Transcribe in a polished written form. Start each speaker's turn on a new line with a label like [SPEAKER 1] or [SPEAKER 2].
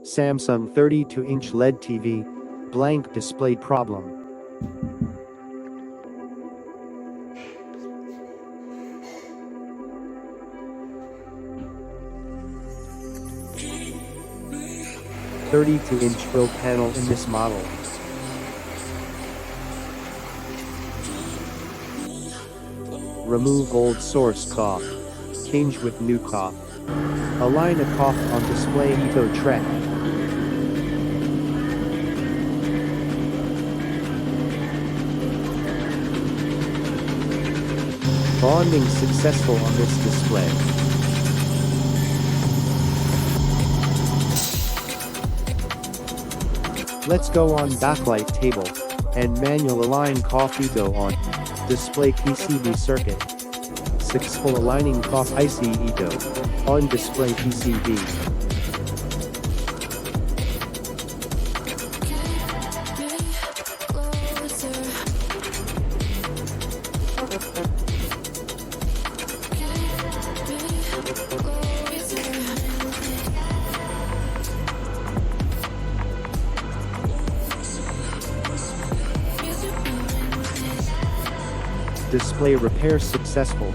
[SPEAKER 1] Samsung 32-inch LED TV. Blank display problem. "32-inch Pro panel in this model. Remove old source cloth. Change with new cloth. Align a cloth on display Ito tray. Bonding successful on this display. Let's go on backlight table and manual align COF Ito on display PCB circuit. Successful aligning COF IC Ito on display PCB. Display repair successful.